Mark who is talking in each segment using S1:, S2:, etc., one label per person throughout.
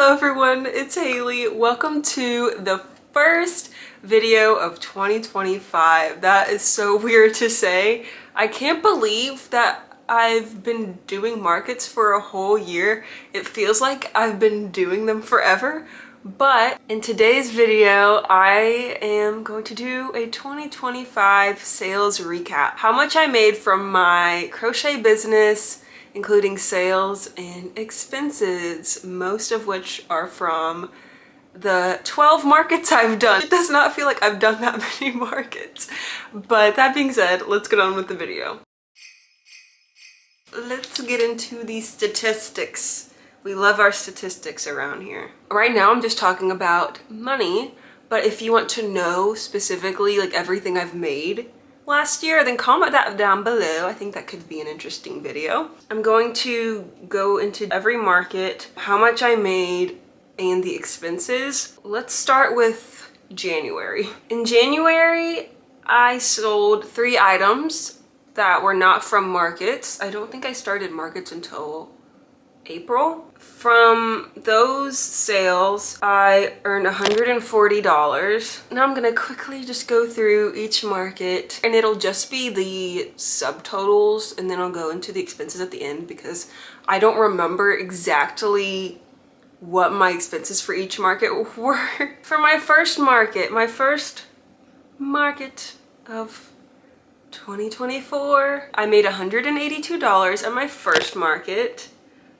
S1: Hello everyone, it's Haley. Welcome to the first video of 2025. That is so weird to say. I can't believe that I've been doing markets for a whole year. It feels like I've been doing them forever. But in today's video, I am going to do a 2025 sales recap. How much I made from my crochet business, including sales and expenses, most of which are from the 12 markets I've done. It does not feel like I've done that many markets. But that being said, let's get on with the video. Let's get into the statistics. We love our statistics around here. Right now I'm just talking about money, but if you want to know specifically like everything I've made last year, then comment that down below. I think that could be an interesting video. I'm going to go into every market, how much I made, and the expenses. Let's start with January. In January, I sold 3 items that were not from markets. I don't think I started markets until April. From those sales, I earned $140. Now I'm gonna quickly just go through each market and it'll just be the subtotals, and then I'll go into the expenses at the end because I don't remember exactly what my expenses for each market were. For my first market of 2024, I made $182 at my first market,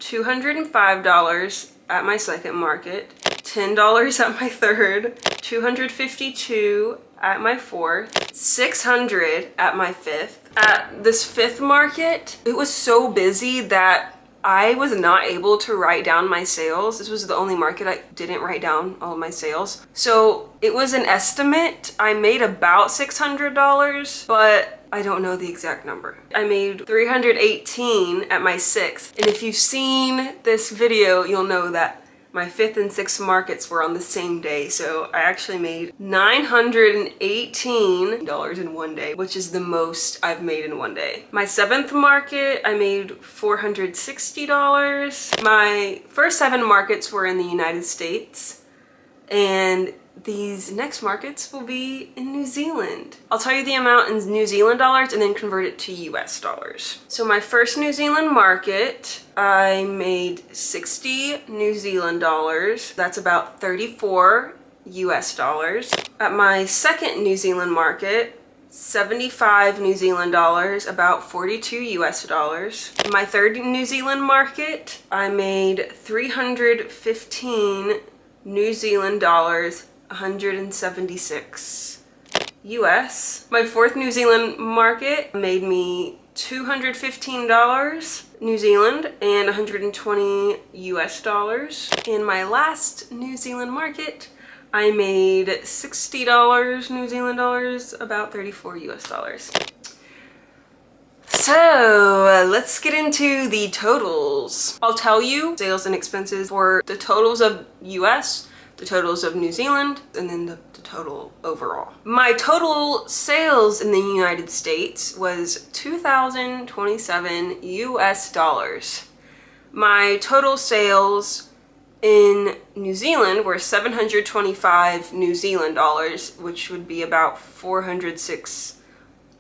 S1: $205 at my second market, $10 at my third, $252 at my fourth, $600 at my fifth. At this fifth market, it was so busy that I was not able to write down my sales. This was the only market I didn't write down all of my sales. So it was an estimate. I made about $600, but I don't know the exact number. I made $318 at my sixth. And if you've seen this video, you'll know that my fifth and sixth markets were on the same day. So I actually made $918 in one day, which is the most I've made in one day. My seventh market, I made $460. My first 7 markets were in the United States, and these next markets will be in New Zealand. I'll tell you the amount in New Zealand dollars and then convert it to US dollars. So my first New Zealand market, I made 60 New Zealand dollars. That's about 34 US dollars. At my second New Zealand market, 75 New Zealand dollars, about 42 US dollars. My third New Zealand market, I made 315 New Zealand dollars, 176 US. My fourth New Zealand market made me $215 New Zealand and 120 US dollars. In my last New Zealand market, I made $60 New Zealand dollars, about 34 US dollars. So let's get into the totals. I'll tell you sales and expenses for the totals of US, the totals of New Zealand, and then the total overall. My total sales in the United States was $2,027 US dollars. My total sales in New Zealand were 725 New Zealand dollars, which would be about 406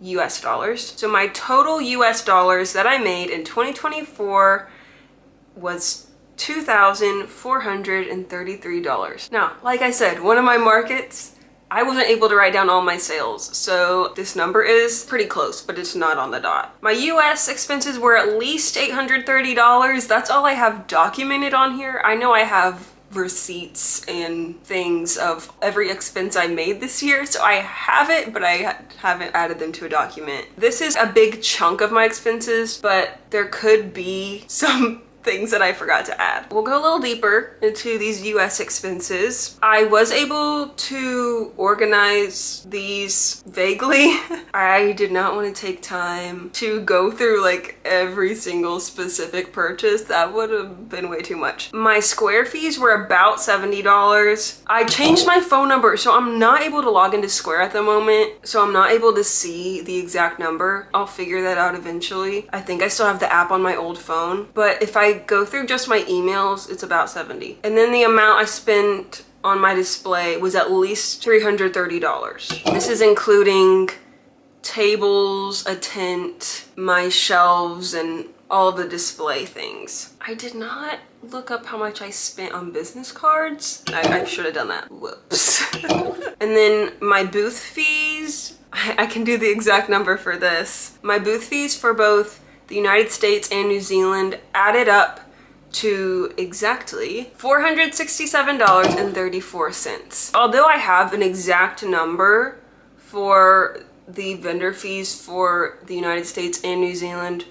S1: US dollars. So my total US dollars that I made in 2024 was $2,433. Now, like I said, one of my markets, I wasn't able to write down all my sales, so this number is pretty close, but it's not on the dot. My US expenses were at least $830. That's all I have documented on here. I know I have receipts and things of every expense I made this year, so I have it, but I haven't added them to a document. This is a big chunk of my expenses, but there could be some things that I forgot to add. We'll go a little deeper into these US expenses. I was able to organize these vaguely. I did not want to take time to go through like every single specific purchase. That would have been way too much. My Square fees were about $70. I changed my phone number, so I'm not able to log into Square at the moment. So I'm not able to see the exact number. I'll figure that out eventually. I think I still have the app on my old phone, but if I go through just my emails, it's about 70. And then the amount I spent on my display was at least $330. This is including tables, a tent, my shelves, and all the display things. I did not look up how much I spent on business cards. I should have done that. Whoops. And then my booth fees, I can do the exact number for this. My booth fees for both the United States and New Zealand added up to exactly $467.34. Although I have an exact number for the vendor fees for the United States and New Zealand,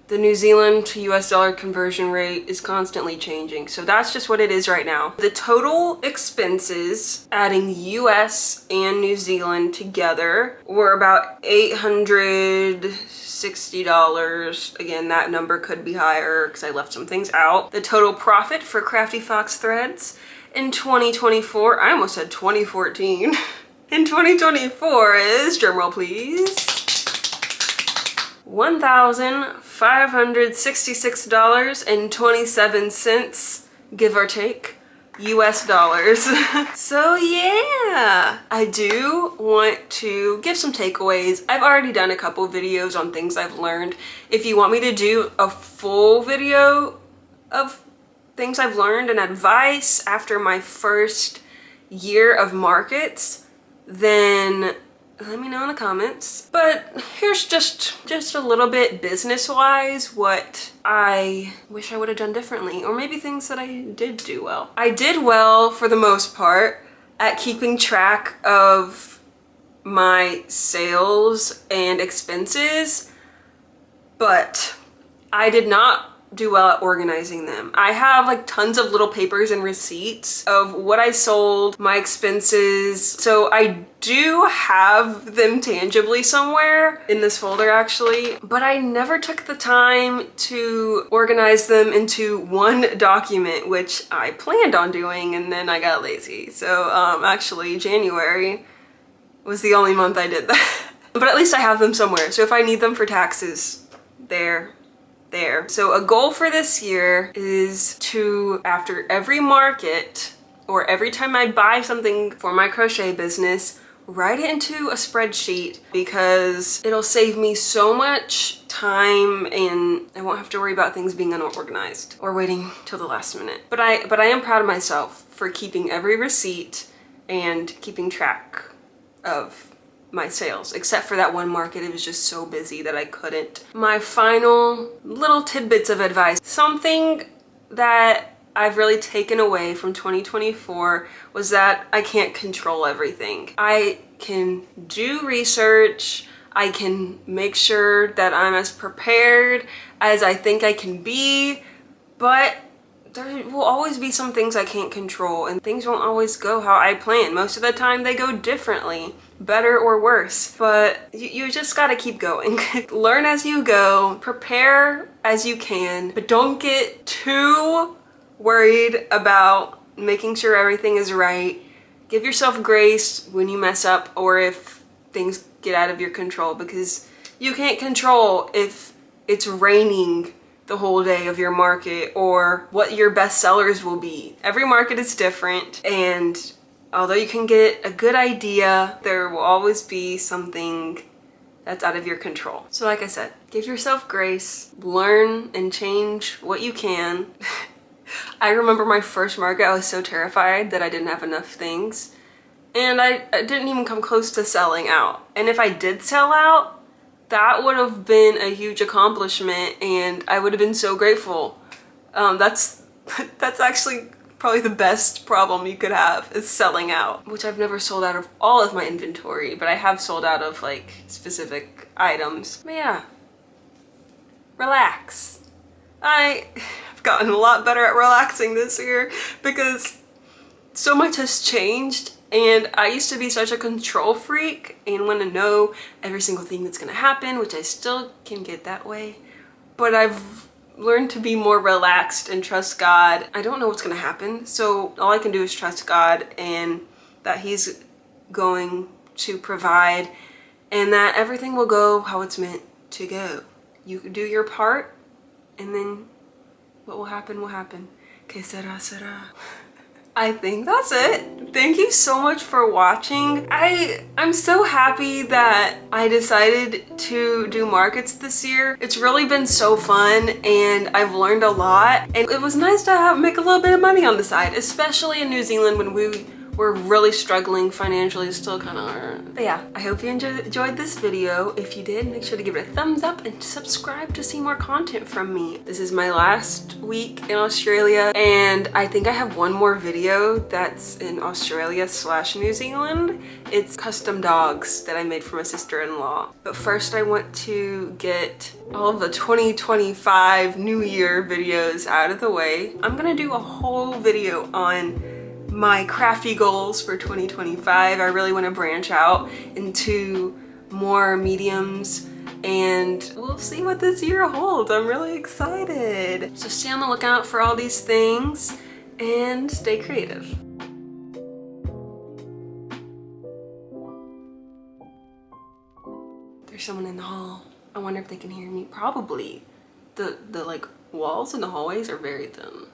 S1: the New Zealand to US dollar conversion rate is constantly changing. So that's just what it is right now. The total expenses, adding US and New Zealand together, were about $860. Again, that number could be higher because I left some things out. The total profit for Crafty Fox Threads in 2024, I almost said 2014. In 2024 is, drumroll please, $1,566.27, give or take, US dollars. So yeah, I do want to give some takeaways. I've already done a couple videos on things I've learned. If you want me to do a full video of things I've learned and advice after my first year of markets, then let me know in the comments. But here's just a little bit business-wise what I wish I would have done differently, or maybe things that I did do well. I did well for the most part at keeping track of my sales and expenses, but I did not do well at organizing them. I have like tons of little papers and receipts of what I sold, my expenses. So I do have them tangibly somewhere in this folder actually, but I never took the time to organize them into one document, which I planned on doing, and then I got lazy. So actually January was the only month I did that. But at least I have them somewhere. So if I need them for taxes, there. So a goal for this year is to, after every market or every time I buy something for my crochet business, write it into a spreadsheet, because it'll save me so much time and I won't have to worry about things being unorganized or waiting till the last minute. But I am proud of myself for keeping every receipt and keeping track of my sales, except for that one market. It was just so busy that I couldn't. My final little tidbits of advice. Something that I've really taken away from 2024 was that I can't control everything. I can do research, I can make sure that I'm as prepared as I think I can be, but there will always be some things I can't control, and things won't always go how I plan. Most of the time they go differently, better or worse, but you just gotta keep going. Learn as you go, prepare as you can, but don't get too worried about making sure everything is right. Give yourself grace when you mess up or if things get out of your control, because you can't control if it's raining the whole day of your market or what your best sellers will be. Every market is different, and although you can get a good idea, there will always be something that's out of your control. So like I said, give yourself grace, learn and change what you can. I remember my first market, I was so terrified that I didn't have enough things, and I didn't even come close to selling out. And if I did sell out, that would have been a huge accomplishment and I would have been so grateful. That's actually probably the best problem you could have, is selling out, which I've never sold out of all of my inventory, but I have sold out of like specific items. But yeah, relax. I've gotten a lot better at relaxing this year because so much has changed And I used to be such a control freak and want to know every single thing that's gonna happen, which I still can get that way. But I've learned to be more relaxed and trust God. I don't know what's gonna happen, so all I can do is trust God and that He's going to provide and that everything will go how it's meant to go. You do your part and then what will happen will happen. Que sera, sera. I think that's it. Thank you so much for watching. I'm so happy that I decided to do markets this year. It's really been so fun and I've learned a lot. And it was nice to make a little bit of money on the side, especially in New Zealand when we were really struggling financially, still kind of are. But yeah, I hope you enjoyed this video. If you did, make sure to give it a thumbs up and subscribe to see more content from me. This is my last week in Australia and I think I have one more video that's in Australia / New Zealand. It's custom dogs that I made for my sister-in-law. But first I want to get all of the 2025 New Year videos out of the way. I'm gonna do a whole video on my crafty goals for 2025. I really want to branch out into more mediums and we'll see what this year holds. I'm really excited. So stay on the lookout for all these things and stay creative. There's someone in the hall. I wonder if they can hear me. Probably. The like walls in the hallways are very thin.